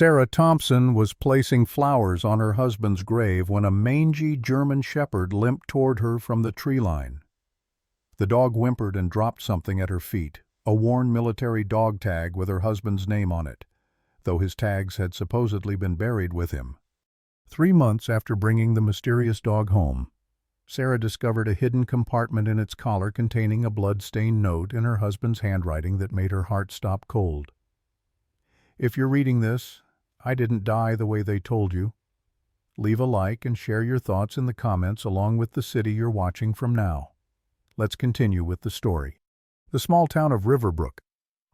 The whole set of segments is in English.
Sarah Thompson was placing flowers on her husband's grave when a mangy German shepherd limped toward her from the tree line. The dog whimpered and dropped something at her feet, a worn military dog tag with her husband's name on it, though his tags had supposedly been buried with him. 3 months after bringing the mysterious dog home, Sarah discovered a hidden compartment in its collar containing a blood-stained note in her husband's handwriting that made her heart stop cold. If you're reading this, I didn't die the way they told you. Leave a like and share your thoughts in the comments along with the city you're watching from now. Let's continue with the story. The small town of Riverbrook,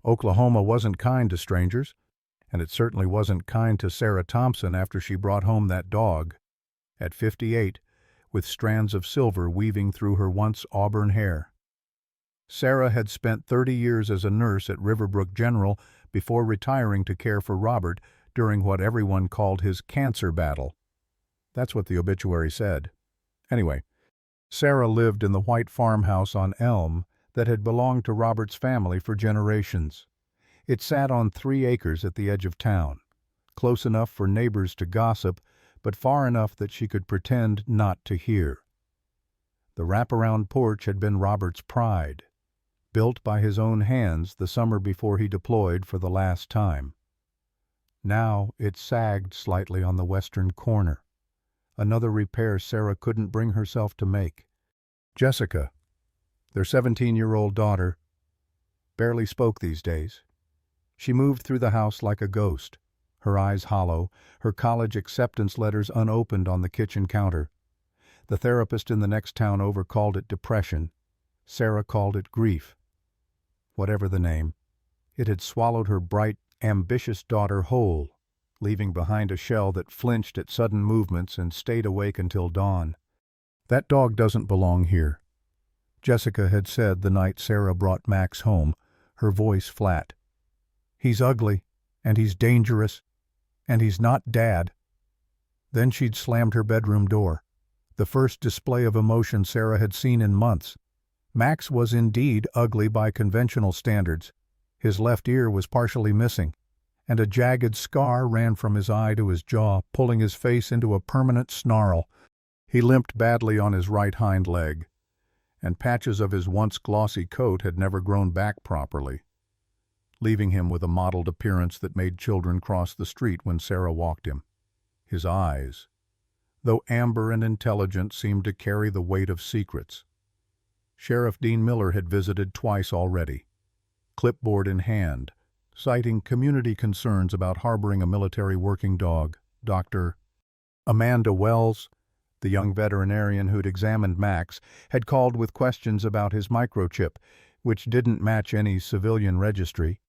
Oklahoma wasn't kind to strangers, and it certainly wasn't kind to Sarah Thompson after she brought home that dog, at 58, with strands of silver weaving through her once auburn hair. Sarah had spent 30 years as a nurse at Riverbrook General before retiring to care for Robert during what everyone called his cancer battle. That's what the obituary said. Anyway, Sarah lived in the white farmhouse on Elm that had belonged to Robert's family for generations. It sat on 3 acres at the edge of town, close enough for neighbors to gossip, but far enough that she could pretend not to hear. The wraparound porch had been Robert's pride, built by his own hands the summer before he deployed for the last time. Now it sagged slightly on the western corner, another repair Sarah couldn't bring herself to make. Jessica, their 17-year-old daughter, barely spoke these days. She moved through the house like a ghost, her eyes hollow, her college acceptance letters unopened on the kitchen counter. The therapist in the next town over called it depression. Sarah called it grief. Whatever the name, it had swallowed her bright, ambitious daughter whole, leaving behind a shell that flinched at sudden movements and stayed awake until dawn. "That dog doesn't belong here," Jessica had said the night Sarah brought Max home, her voice flat. "He's ugly, and he's dangerous, and he's not Dad." Then she'd slammed her bedroom door, the first display of emotion Sarah had seen in months. Max was indeed ugly by conventional standards. His left ear was partially missing, and a jagged scar ran from his eye to his jaw, pulling his face into a permanent snarl. He limped badly on his right hind leg, and patches of his once glossy coat had never grown back properly, leaving him with a mottled appearance that made children cross the street when Sarah walked him. His eyes, though amber and intelligent, seemed to carry the weight of secrets. Sheriff Dean Miller had visited twice already, clipboard in hand, citing community concerns about harboring a military working dog. Dr. Amanda Wells, the young veterinarian who'd examined Max, had called with questions about his microchip, which didn't match any civilian registry.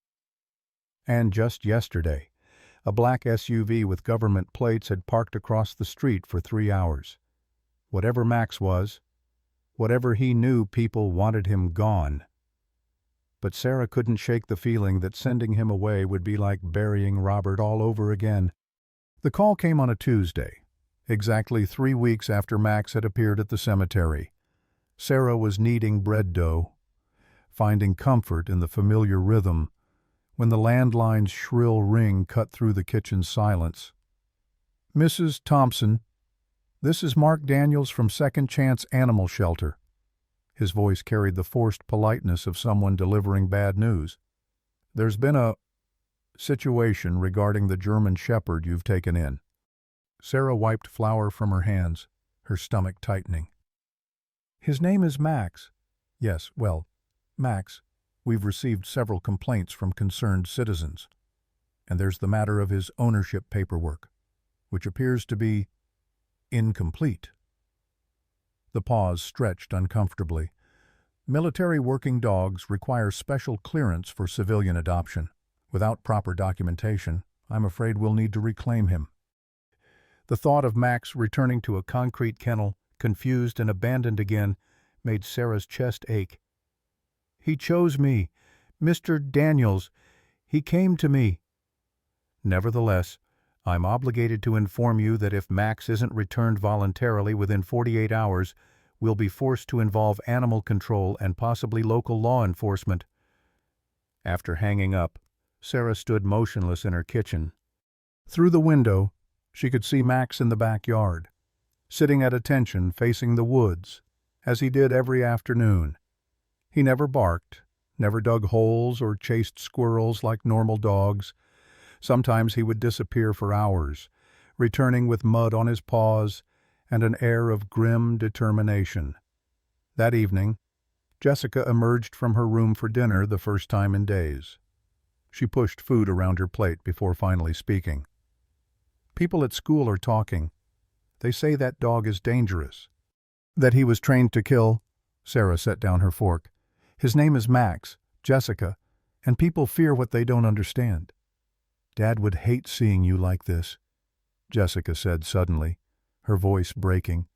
And just yesterday, a black SUV with government plates had parked across the street for 3 hours. Whatever Max was, whatever he knew, people wanted him gone. But Sarah couldn't shake the feeling that sending him away would be like burying Robert all over again. The call came on a Tuesday, exactly 3 weeks after Max had appeared at the cemetery. Sarah was kneading bread dough, finding comfort in the familiar rhythm, when the landline's shrill ring cut through the kitchen silence. "Mrs. Thompson, this is Mark Daniels from Second Chance Animal Shelter." His voice carried the forced politeness of someone delivering bad news. "There's been a situation regarding the German shepherd you've taken in." Sarah wiped flour from her hands, her stomach tightening. "His name is Max." "Yes, well, Max, we've received several complaints from concerned citizens. And there's the matter of his ownership paperwork, which appears to be incomplete." The pause stretched uncomfortably. Military working dogs require special clearance for civilian adoption. Without proper documentation, I'm afraid we'll need to reclaim him. The thought of Max returning to a concrete kennel, confused and abandoned again, made Sarah's chest ache. "He chose me, Mr. Daniels. He came to me." "Nevertheless, I'm obligated to inform you that if Max isn't returned voluntarily within 48 hours, we'll be forced to involve animal control and possibly local law enforcement." After hanging up, Sarah stood motionless in her kitchen. Through the window, she could see Max in the backyard, sitting at attention facing the woods, as he did every afternoon. He never barked, never dug holes or chased squirrels like normal dogs. Sometimes he would disappear for hours, returning with mud on his paws and an air of grim determination. That evening, Jessica emerged from her room for dinner the first time in days. She pushed food around her plate before finally speaking. "People at school are talking. They say that dog is dangerous. That he was trained to kill." Sarah set down her fork. "His name is Max, Jessica, and people fear what they don't understand." "Dad would hate seeing you like this," Jessica said suddenly, her voice breaking.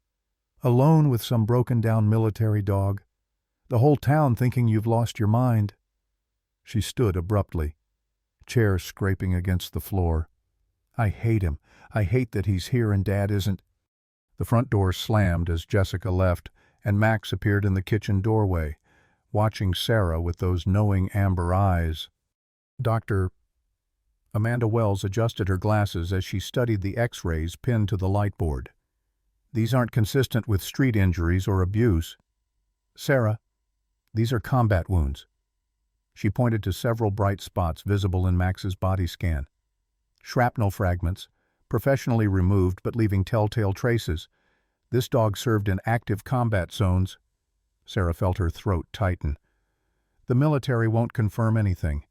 "Alone with some broken-down military dog. The whole town thinking you've lost your mind." She stood abruptly, chair scraping against the floor. "I hate him. I hate that he's here and Dad isn't." The front door slammed as Jessica left, and Max appeared in the kitchen doorway, watching Sarah with those knowing amber eyes. "Dr." Amanda Wells adjusted her glasses as she studied the X-rays pinned to the light board. "These aren't consistent with street injuries or abuse. Sarah, these are combat wounds." She pointed to several bright spots visible in Max's body scan. "Shrapnel fragments, professionally removed but leaving telltale traces. This dog served in active combat zones." Sarah felt her throat tighten. "The military won't confirm anything.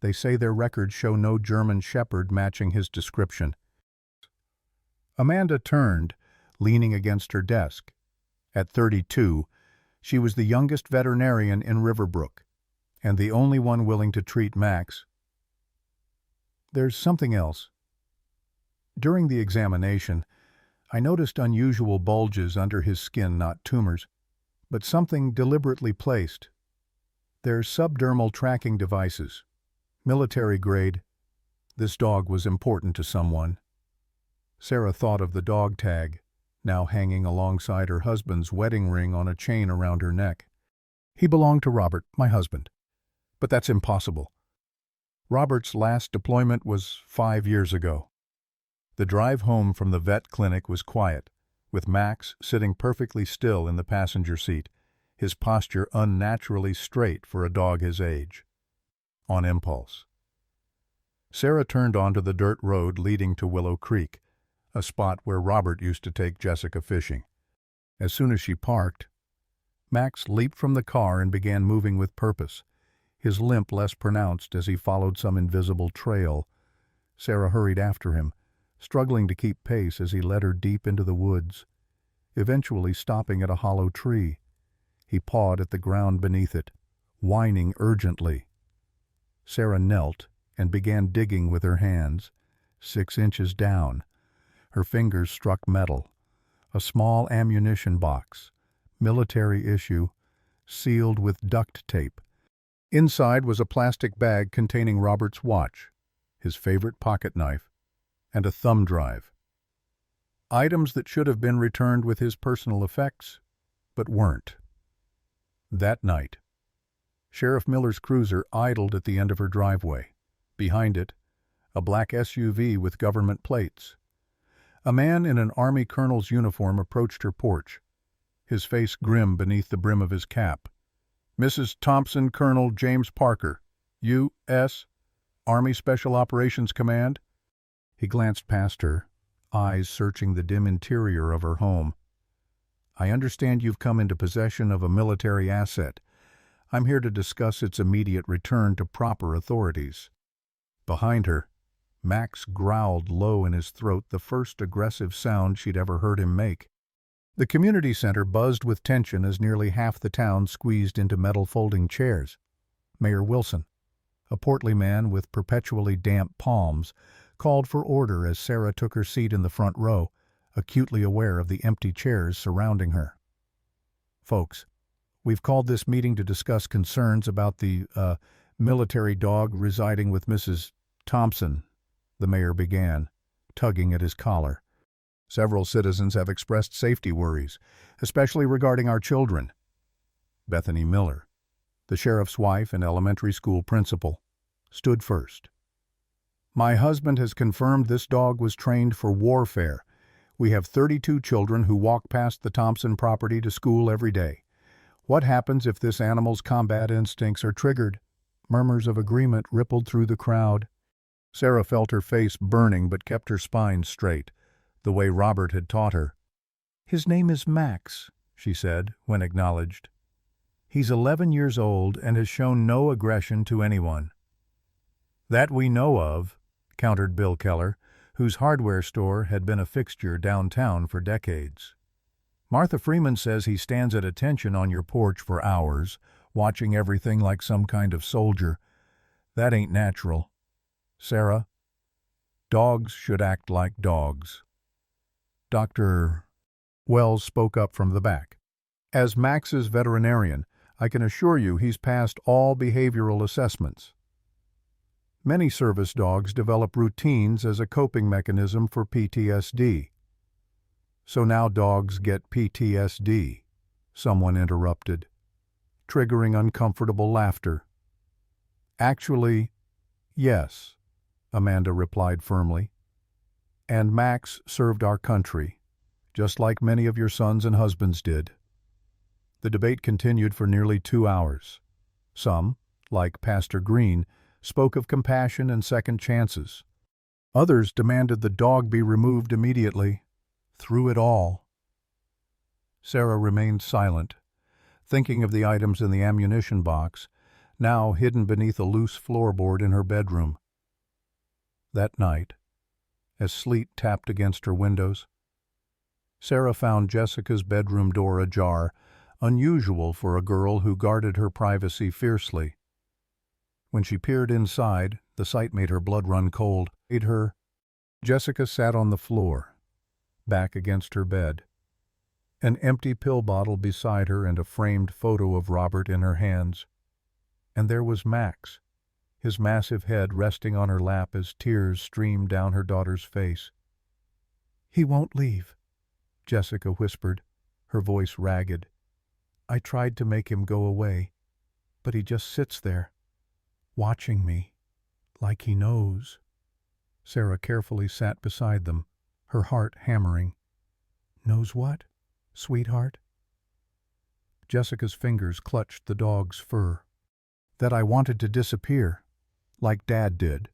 They say their records show no German shepherd matching his description." Amanda turned, leaning against her desk. At 32, she was the youngest veterinarian in Riverbrook, and the only one willing to treat Max. "There's something else. During the examination, I noticed unusual bulges under his skin, not tumors, but something deliberately placed. They're subdermal tracking devices, military grade. This dog was important to someone." Sarah thought of the dog tag, now hanging alongside her husband's wedding ring on a chain around her neck. "He belonged to Robert, my husband. But that's impossible. Robert's last deployment was 5 years ago." The drive home from the vet clinic was quiet, with Max sitting perfectly still in the passenger seat, his posture unnaturally straight for a dog his age. On impulse, Sarah turned onto the dirt road leading to Willow Creek, a spot where Robert used to take Jessica fishing. As soon as she parked, Max leaped from the car and began moving with purpose, his limp less pronounced as he followed some invisible trail. Sarah hurried after him, struggling to keep pace as he led her deep into the woods, eventually stopping at a hollow tree. He pawed at the ground beneath it, whining urgently. Sarah knelt and began digging with her hands. 6 inches down, her fingers struck metal. A small ammunition box, military issue, sealed with duct tape. Inside was a plastic bag containing Robert's watch, his favorite pocket knife, and a thumb drive. Items that should have been returned with his personal effects, but weren't. That night, Sheriff Miller's cruiser idled at the end of her driveway. Behind it, a black SUV with government plates. A man in an Army colonel's uniform approached her porch, his face grim beneath the brim of his cap. "Mrs. Thompson, Colonel James Parker, U.S. Army Special Operations Command." He glanced past her, eyes searching the dim interior of her home. "I understand you've come into possession of a military asset. I'm here to discuss its immediate return to proper authorities." Behind her, Max growled low in his throat, the first aggressive sound she'd ever heard him make. The community center buzzed with tension as nearly half the town squeezed into metal folding chairs. Mayor Wilson, a portly man with perpetually damp palms, called for order as Sarah took her seat in the front row, acutely aware of the empty chairs surrounding her. "Folks, we've called this meeting to discuss concerns about the, military dog residing with Mrs. Thompson," the mayor began, tugging at his collar. "Several citizens have expressed safety worries, especially regarding our children." Bethany Miller, the sheriff's wife and elementary school principal, stood first. My husband has confirmed this dog was trained for warfare. We have 32 children who walk past the Thompson property to school every day. What happens if this animal's combat instincts are triggered? Murmurs of agreement rippled through the crowd. Sarah felt her face burning but kept her spine straight, the way Robert had taught her. "His name is Max," she said, when acknowledged. "He's 11 years old and has shown no aggression to anyone." "That we know of," countered Bill Keller, whose hardware store had been a fixture downtown for decades. "Martha Freeman says he stands at attention on your porch for hours, watching everything like some kind of soldier. That ain't natural. Sarah, dogs should act like dogs." Dr. Wells spoke up from the back. "As Max's veterinarian, I can assure you he's passed all behavioral assessments. Many service dogs develop routines as a coping mechanism for PTSD. So now dogs get PTSD," someone interrupted, triggering uncomfortable laughter. "Actually, yes," Amanda replied firmly. "And Max served our country, just like many of your sons and husbands did." The debate continued for nearly 2 hours. Some, like Pastor Green, spoke of compassion and second chances. Others demanded the dog be removed immediately. Through it all, Sarah remained silent, thinking of the items in the ammunition box, now hidden beneath a loose floorboard in her bedroom. That night, as sleet tapped against her windows, Sarah found Jessica's bedroom door ajar, unusual for a girl who guarded her privacy fiercely. When she peered inside, the sight made her blood run cold. Jessica sat on the floor, back against her bed, an empty pill bottle beside her and a framed photo of Robert in her hands. And there was Max, his massive head resting on her lap as tears streamed down her daughter's face. "He won't leave," Jessica whispered, her voice ragged. "I tried to make him go away, but he just sits there, watching me, like he knows." Sarah carefully sat beside them, her heart hammering. "Knows what, sweetheart?" Jessica's fingers clutched the dog's fur. "That I wanted to disappear, like Dad did."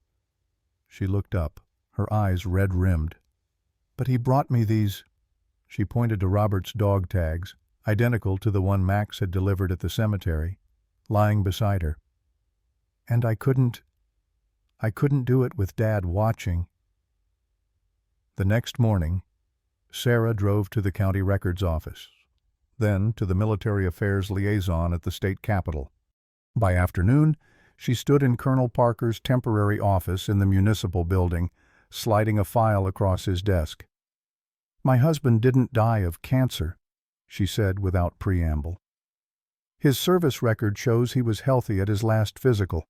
She looked up, her eyes red-rimmed. "But he brought me these." She pointed to Robert's dog tags, identical to the one Max had delivered at the cemetery, lying beside her. "And I couldn't do it with Dad watching." The next morning, Sarah drove to the county records office, then to the military affairs liaison at the state capitol. By afternoon, she stood in Colonel Parker's temporary office in the municipal building, sliding a file across his desk. "My husband didn't die of cancer," she said without preamble. "His service record shows he was healthy at his last physical.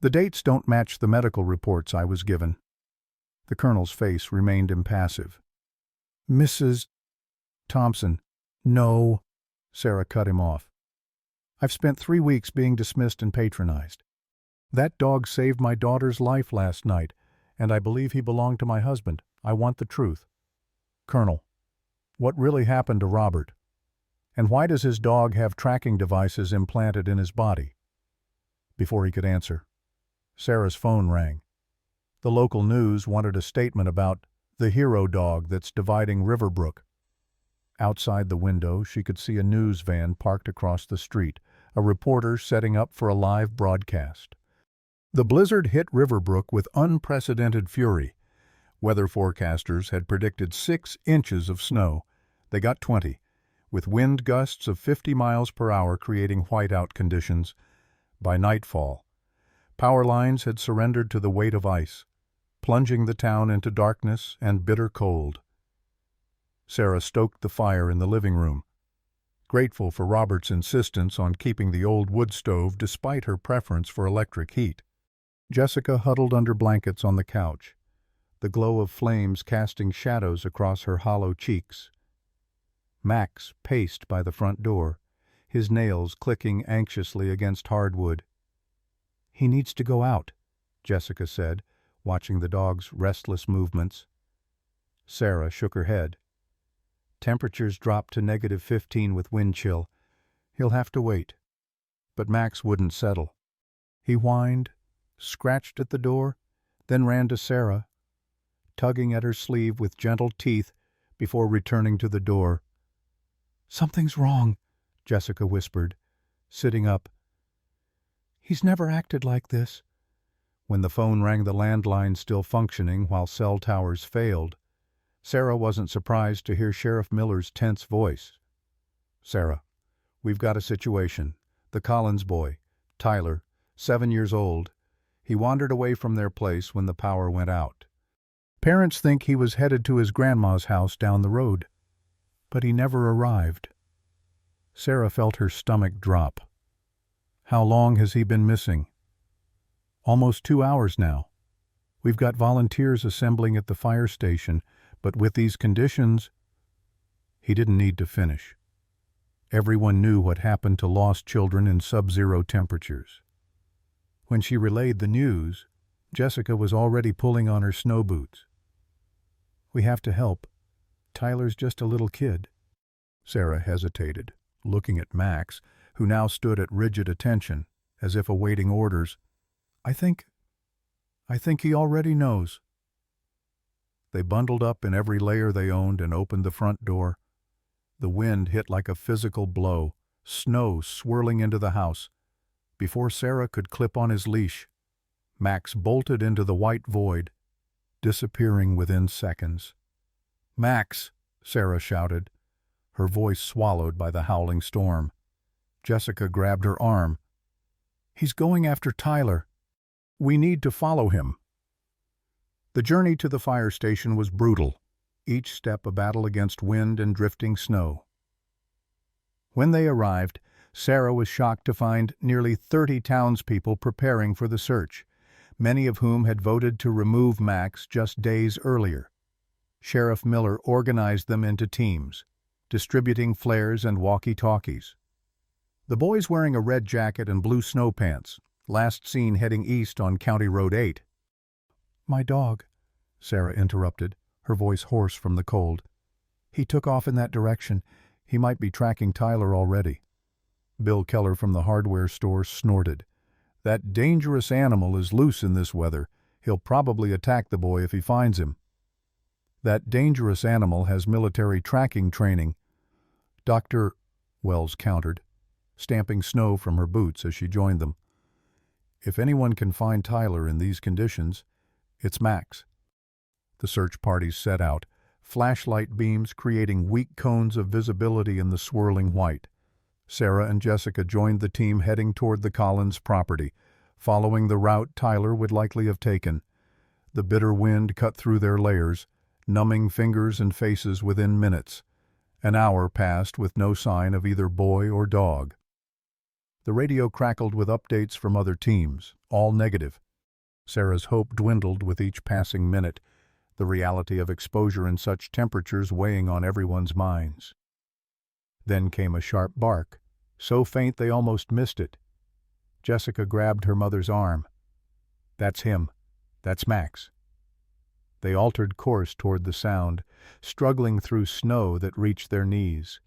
The dates don't match the medical reports I was given." The colonel's face remained impassive. "Mrs. Thompson." "No," Sarah cut him off. "I've spent 3 weeks being dismissed and patronized. That dog saved my daughter's life last night, and I believe he belonged to my husband. I want the truth. Colonel, what really happened to Robert? And why does his dog have tracking devices implanted in his body?" Before he could answer, Sarah's phone rang. The local news wanted a statement about the hero dog that's dividing Riverbrook. Outside the window, she could see a news van parked across the street, a reporter setting up for a live broadcast. The blizzard hit Riverbrook with unprecedented fury. Weather forecasters had predicted 6 inches of snow. They got 20, with wind gusts of 50 miles per hour creating whiteout conditions. By nightfall, power lines had surrendered to the weight of ice, plunging the town into darkness and bitter cold. Sarah stoked the fire in the living room, grateful for Robert's insistence on keeping the old wood stove despite her preference for electric heat. Jessica huddled under blankets on the couch, the glow of flames casting shadows across her hollow cheeks. Max paced by the front door, his nails clicking anxiously against hardwood. "He needs to go out," Jessica said, watching the dog's restless movements. Sarah shook her head. Temperatures dropped to -15 with wind chill. He'll have to wait. But Max wouldn't settle. He whined, scratched at the door, then ran to Sarah, tugging at her sleeve with gentle teeth before returning to the door. "Something's wrong," Jessica whispered, sitting up. "He's never acted like this." When the phone rang, the landline still functioning while cell towers failed, Sarah wasn't surprised to hear Sheriff Miller's tense voice. "Sarah, we've got a situation. The Collins boy, Tyler, 7 years old. He wandered away from their place when the power went out. Parents think he was headed to his grandma's house down the road, but he never arrived." Sarah felt her stomach drop. "How long has he been missing?" "Almost 2 hours now. We've got volunteers assembling at the fire station, but with these conditions—" He didn't need to finish. Everyone knew what happened to lost children in sub-zero temperatures. When she relayed the news, Jessica was already pulling on her snow boots. "We have to help. Tyler's just a little kid." Sarah hesitated, looking at Max, who now stood at rigid attention, as if awaiting orders. I think he already knows." They bundled up in every layer they owned and opened the front door. The wind hit like a physical blow, snow swirling into the house. Before Sarah could clip on his leash, Max bolted into the white void, disappearing within seconds. "Max!" Sarah shouted, her voice swallowed by the howling storm. Jessica grabbed her arm. "He's going after Tyler. We need to follow him." The journey to the fire station was brutal, each step a battle against wind and drifting snow. When they arrived, Sarah was shocked to find nearly 30 townspeople preparing for the search, many of whom had voted to remove Max just days earlier. Sheriff Miller organized them into teams, distributing flares and walkie-talkies. The boys wearing a red jacket and blue snow pants, last seen heading east on County Road 8. "My dog," Sarah interrupted, her voice hoarse from the cold. "He took off in that direction. He might be tracking Tyler already." Bill Keller from the hardware store snorted. "That dangerous animal is loose in this weather. He'll probably attack the boy if he finds him." "That dangerous animal has military tracking training." Dr. Wells countered, stamping snow from her boots as she joined them. "If anyone can find Tyler in these conditions, it's Max." The search parties set out, flashlight beams creating weak cones of visibility in the swirling white. Sarah and Jessica joined the team heading toward the Collins property, following the route Tyler would likely have taken. The bitter wind cut through their layers, numbing fingers and faces within minutes. An hour passed with no sign of either boy or dog. The radio crackled with updates from other teams, all negative. Sarah's hope dwindled with each passing minute, the reality of exposure in such temperatures weighing on everyone's minds. Then came a sharp bark, so faint they almost missed it. Jessica grabbed her mother's arm. "That's him. That's Max." They altered course toward the sound, struggling through snow that reached their knees.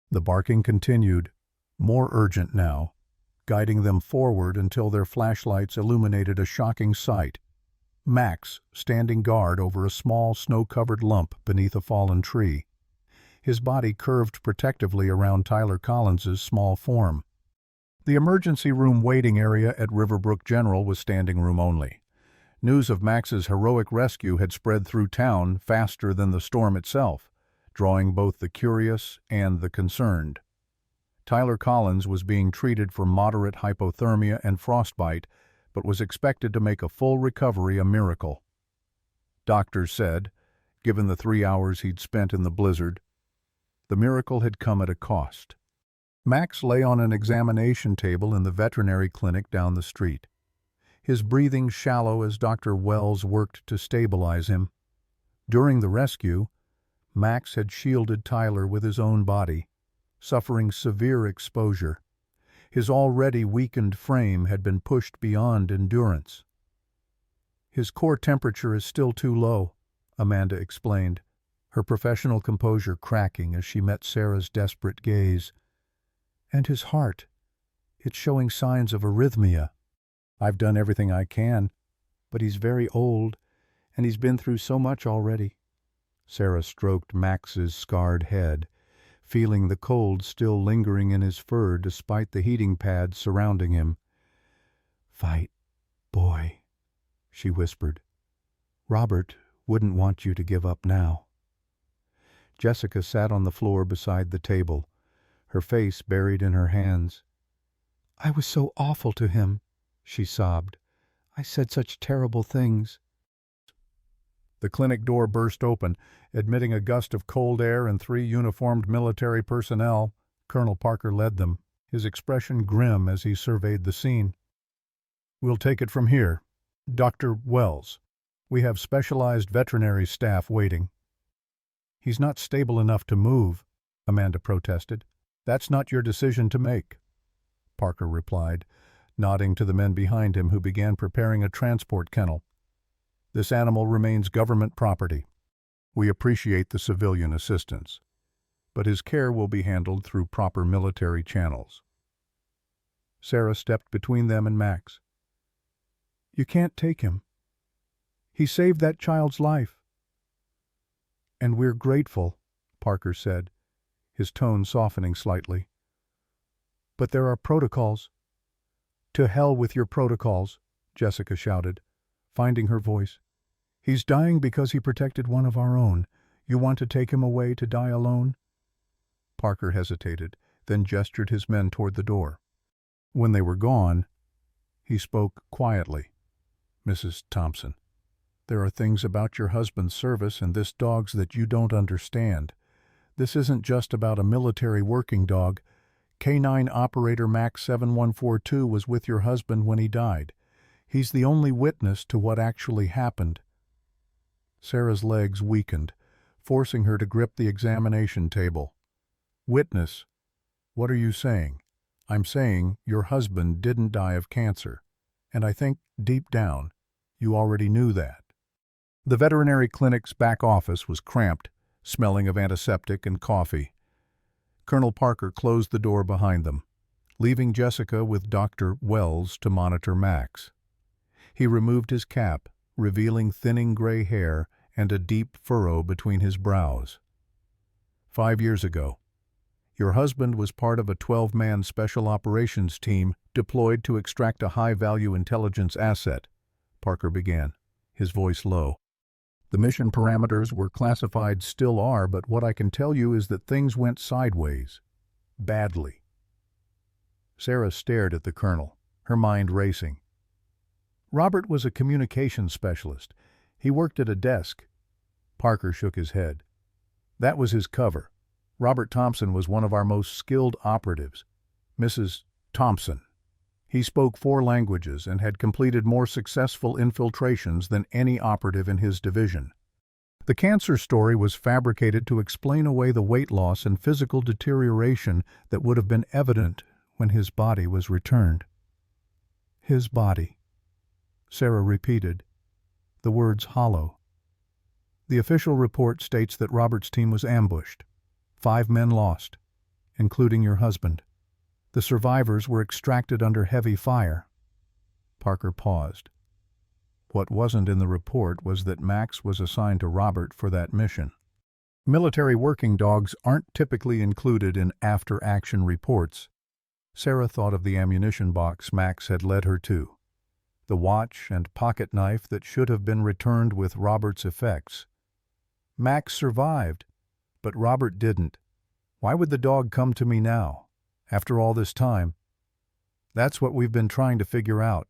The barking continued, more urgent now, guiding them forward until their flashlights illuminated a shocking sight. Max standing guard over a small snow-covered lump beneath a fallen tree. His body curved protectively around Tyler Collins's small form. The emergency room waiting area at Riverbrook General was standing room only. News of Max's heroic rescue had spread through town faster than the storm itself, drawing both the curious and the concerned. Tyler Collins was being treated for moderate hypothermia and frostbite, but was expected to make a full recovery a miracle. Doctors said, given the 3 hours he'd spent in the blizzard, the miracle had come at a cost. Max lay on an examination table in the veterinary clinic down the street, his breathing shallow as Dr. Wells worked to stabilize him. During the rescue, Max had shielded Tyler with his own body, suffering severe exposure. His already weakened frame had been pushed beyond endurance. His core temperature is still too low, Amanda explained, her professional composure cracking as she met Sarah's desperate gaze. And his heart, it's showing signs of arrhythmia. I've done everything I can, but he's very old, and he's been through so much already. Sarah stroked Max's scarred head, feeling the cold still lingering in his fur despite the heating pads surrounding him. "Fight, boy," she whispered. "Robert wouldn't want you to give up now." Jessica sat on the floor beside the table, her face buried in her hands. "I was so awful to him," she sobbed. "I said such terrible things." The clinic door burst open, admitting a gust of cold air and 3 uniformed military personnel. Colonel Parker led them, his expression grim as he surveyed the scene. "We'll take it from here. Dr. Wells, we have specialized veterinary staff waiting." "He's not stable enough to move," Amanda protested. "That's not your decision to make," Parker replied, nodding to the men behind him who began preparing a transport kennel. "This animal remains government property. We appreciate the civilian assistance, but his care will be handled through proper military channels." Sarah stepped between them and Max. "You can't take him. He saved that child's life." "And we're grateful," Parker said, his tone softening slightly. "But there are protocols." "To hell with your protocols," Jessica shouted, finding her voice. "He's dying because he protected one of our own. You want to take him away to die alone?" Parker hesitated, then gestured his men toward the door. When they were gone, he spoke quietly. "Mrs. Thompson, there are things about your husband's service and this dog's that you don't understand. This isn't just about a military working dog. K9 operator Max 7142 was with your husband when he died. He's the only witness to what actually happened." Sarah's legs weakened, forcing her to grip the examination table. "Witness? What are you saying?" "I'm saying your husband didn't die of cancer, and I think, deep down, you already knew that." The veterinary clinic's back office was cramped, smelling of antiseptic and coffee. Colonel Parker closed the door behind them, leaving Jessica with Dr. Wells to monitor Max. He removed his cap, revealing thinning gray hair and a deep furrow between his brows. 5 years ago, your husband was part of a 12-man special operations team deployed to extract a high-value intelligence asset, Parker began, his voice low. "The mission parameters were classified, still are, but what I can tell you is that things went sideways. Badly." Sarah stared at the colonel, her mind racing. "Robert was a communications specialist. He worked at a desk." Parker shook his head. "That was his cover. Robert Thompson was one of our most skilled operatives. Mrs. Thompson. He spoke 4 languages and had completed more successful infiltrations than any operative in his division. The cancer story was fabricated to explain away the weight loss and physical deterioration that would have been evident when his body was returned." "His body," Sarah repeated, the words hollow. "The official report states that Robert's team was ambushed. 5 men lost, including your husband. The survivors were extracted under heavy fire." Parker paused. What wasn't in the report was that Max was assigned to Robert for that mission. Military working dogs aren't typically included in after-action reports. Sarah thought of the ammunition box Max had led her to, the watch and pocket knife that should have been returned with Robert's effects. Max survived, but Robert didn't. Why would the dog come to me now, after all this time? That's what we've been trying to figure out.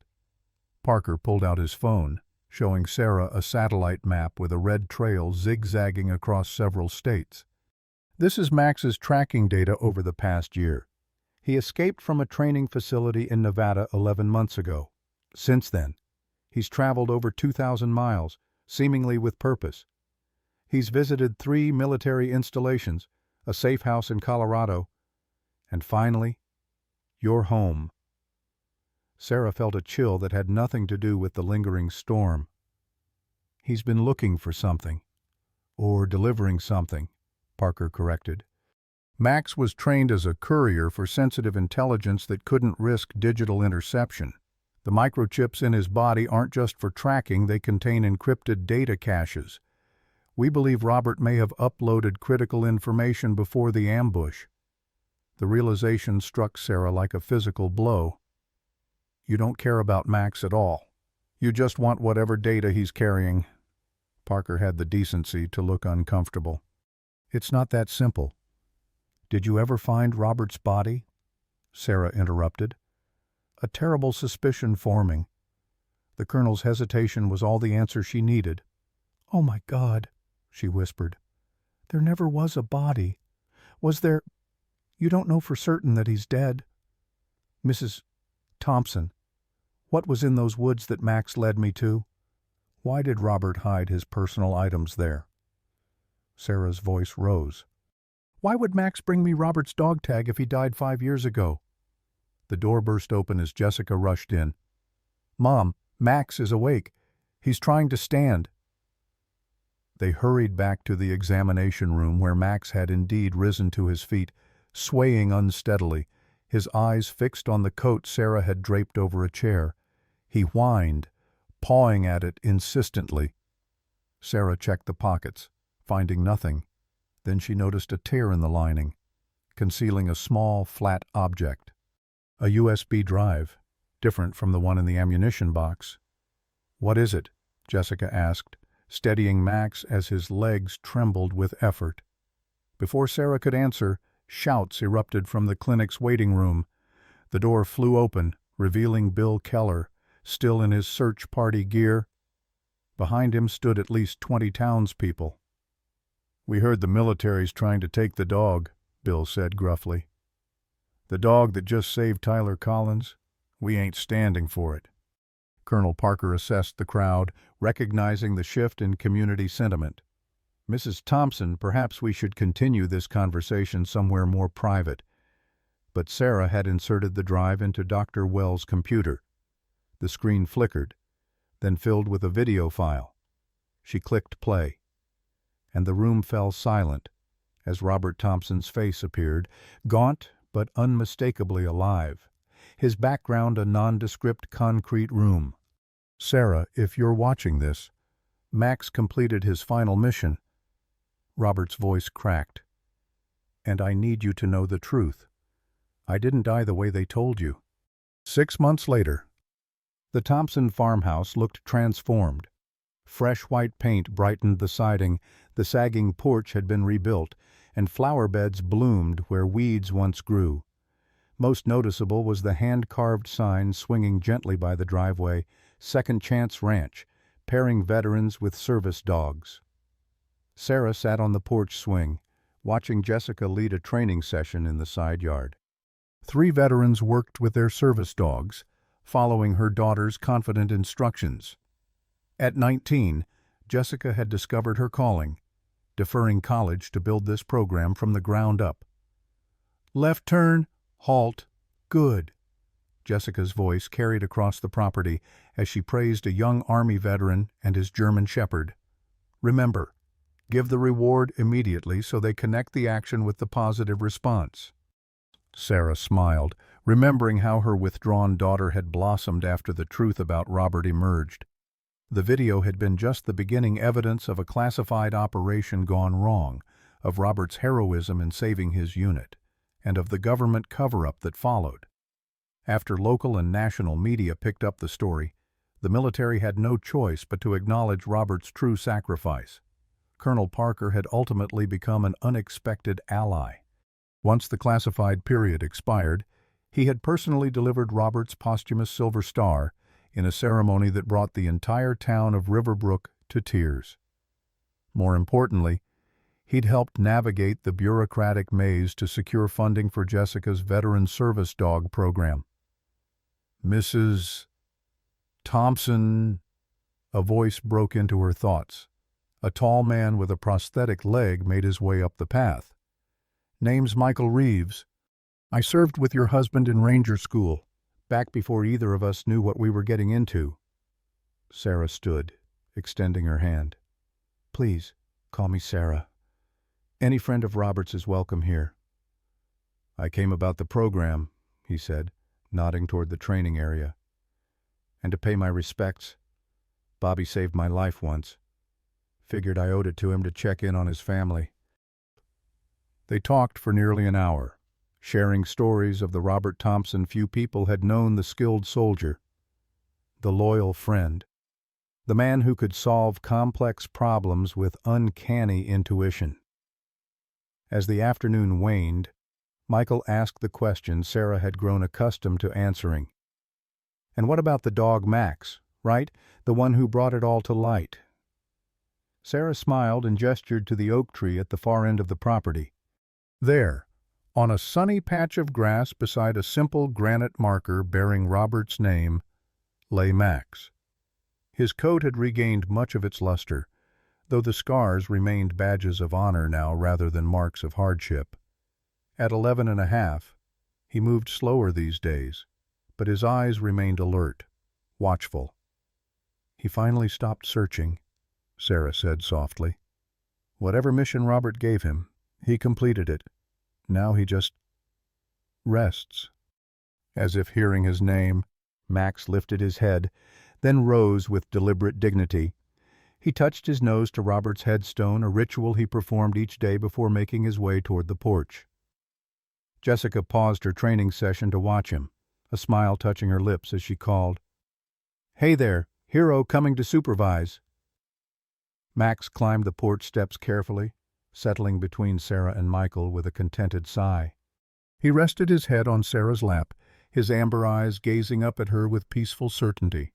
Parker pulled out his phone, showing Sarah a satellite map with a red trail zigzagging across several states. "This is Max's tracking data over the past year. He escaped from a training facility in Nevada 11 months ago. Since then, he's traveled over 2,000 miles, seemingly with purpose. He's visited 3 military installations, a safe house in Colorado, and finally, your home." Sarah felt a chill that had nothing to do with the lingering storm. He's been looking for something. Or delivering something, Parker corrected. Max was trained as a courier for sensitive intelligence that couldn't risk digital interception. The microchips in his body aren't just for tracking, they contain encrypted data caches. We believe Robert may have uploaded critical information before the ambush. The realization struck Sarah like a physical blow. You don't care about Max at all. You just want whatever data he's carrying. Parker had the decency to look uncomfortable. It's not that simple. Did you ever find Robert's body? Sarah interrupted. A terrible suspicion forming. The colonel's hesitation was all the answer she needed. Oh my God, she whispered. There never was a body. Was there? You don't know for certain that he's dead. Mrs. Thompson, what was in those woods that Max led me to? Why did Robert hide his personal items there? Sarah's voice rose. Why would Max bring me Robert's dog tag if he died 5 years ago? The door burst open as Jessica rushed in. Mom, Max is awake. He's trying to stand. They hurried back to the examination room where Max had indeed risen to his feet, swaying unsteadily, his eyes fixed on the coat Sarah had draped over a chair. He whined, pawing at it insistently. Sarah checked the pockets, finding nothing. Then she noticed a tear in the lining, concealing a small, flat object. A USB drive, different from the one in the ammunition box. What is it? Jessica asked, steadying Max as his legs trembled with effort. Before Sarah could answer, shouts erupted from the clinic's waiting room. The door flew open, revealing Bill Keller, still in his search party gear. Behind him stood at least 20 townspeople. We heard the military's trying to take the dog, Bill said gruffly. The dog that just saved Tyler Collins? We ain't standing for it. Colonel Parker assessed the crowd, recognizing the shift in community sentiment. Mrs. Thompson, perhaps we should continue this conversation somewhere more private. But Sarah had inserted the drive into Dr. Wells' computer. The screen flickered, then filled with a video file. She clicked play, and the room fell silent as Robert Thompson's face appeared, gaunt but unmistakably alive, his background a nondescript concrete room. Sarah, if you're watching this, Max completed his final mission. Robert's voice cracked. And I need you to know the truth. I didn't die the way they told you. 6 months later, the Thompson farmhouse looked transformed. Fresh white paint brightened the siding, the sagging porch had been rebuilt, and flower beds bloomed where weeds once grew. Most noticeable was the hand-carved sign swinging gently by the driveway, Second Chance Ranch, pairing veterans with service dogs. Sarah sat on the porch swing, watching Jessica lead a training session in the side yard. 3 veterans worked with their service dogs, following her daughter's confident instructions. At 19, Jessica had discovered her calling, deferring college to build this program from the ground up. Left turn, halt, good. Jessica's voice carried across the property as she praised a young Army veteran and his German Shepherd. Remember, give the reward immediately so they connect the action with the positive response. Sarah smiled, remembering how her withdrawn daughter had blossomed after the truth about Robert emerged. The video had been just the beginning evidence of a classified operation gone wrong, of Robert's heroism in saving his unit, and of the government cover-up that followed. After local and national media picked up the story, the military had no choice but to acknowledge Robert's true sacrifice. Colonel Parker had ultimately become an unexpected ally. Once the classified period expired, he had personally delivered Robert's posthumous Silver Star in a ceremony that brought the entire town of Riverbrook to tears. More importantly, he'd helped navigate the bureaucratic maze to secure funding for Jessica's veteran service dog program. Mrs. Thompson, a voice broke into her thoughts. A tall man with a prosthetic leg made his way up the path. Name's Michael Reeves. I served with your husband in Ranger School, back before either of us knew what we were getting into. Sarah stood, extending her hand. "Please, call me Sarah. Any friend of Robert's is welcome here." "I came about the program," he said, nodding toward the training area. "And to pay my respects. Bobby saved my life once. Figured I owed it to him to check in on his family." They talked for nearly an hour, sharing stories of the Robert Thompson few people had known, the skilled soldier, the loyal friend, the man who could solve complex problems with uncanny intuition. As the afternoon waned, Michael asked the question Sarah had grown accustomed to answering. "And what about the dog Max, right? The one who brought it all to light?" Sarah smiled and gestured to the oak tree at the far end of the property. There, on a sunny patch of grass beside a simple granite marker bearing Robert's name, lay Max. His coat had regained much of its luster, though the scars remained badges of honor now rather than marks of hardship. At 11.5, he moved slower these days, but his eyes remained alert, watchful. "He finally stopped searching," Sarah said softly. "Whatever mission Robert gave him, he completed it. Now he just rests." As if hearing his name, Max lifted his head, then rose with deliberate dignity. He touched his nose to Robert's headstone, a ritual he performed each day before making his way toward the porch. Jessica paused her training session to watch him, a smile touching her lips as she called, "Hey there, hero coming to supervise." Max climbed the porch steps carefully, settling between Sarah and Michael with a contented sigh. He rested his head on Sarah's lap, his amber eyes gazing up at her with peaceful certainty.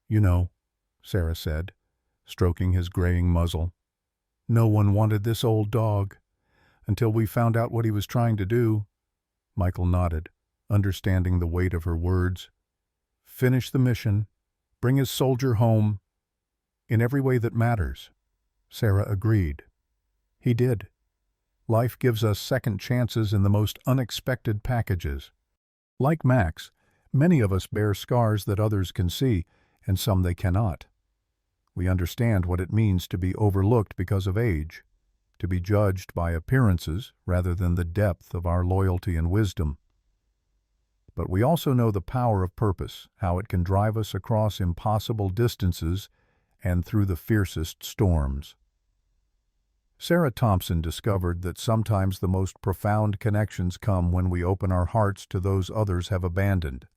"You know," Sarah said, stroking his graying muzzle, "no one wanted this old dog. Until we found out what he was trying to do." Michael nodded, understanding the weight of her words. "Finish the mission, bring his soldier home, in every way that matters." Sarah agreed. He did. Life gives us second chances in the most unexpected packages. Like Max, many of us bear scars that others can see, and some they cannot. We understand what it means to be overlooked because of age, to be judged by appearances rather than the depth of our loyalty and wisdom. But we also know the power of purpose, how it can drive us across impossible distances and through the fiercest storms. Sarah Thompson discovered that sometimes the most profound connections come when we open our hearts to those others have abandoned.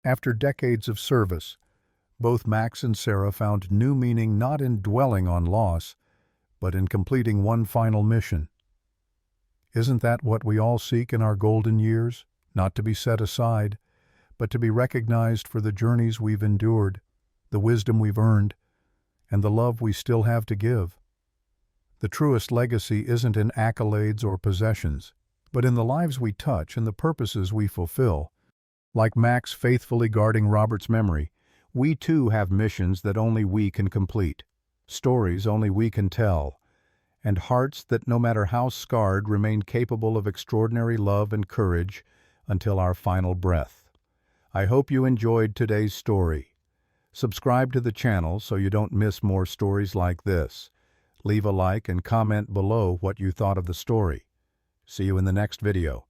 After decades of service, both Max and Sarah found new meaning not in dwelling on loss, but in completing one final mission. Isn't that what we all seek in our golden years? Not to be set aside, but to be recognized for the journeys we've endured, the wisdom we've earned, and the love we still have to give. The truest legacy isn't in accolades or possessions, but in the lives we touch and the purposes we fulfill. Like Max faithfully guarding Robert's memory, we too have missions that only we can complete, stories only we can tell, and hearts that, no matter how scarred, remain capable of extraordinary love and courage until our final breath. I hope you enjoyed today's story. Subscribe to the channel so you don't miss more stories like this. Leave a like and comment below what you thought of the story. See you in the next video.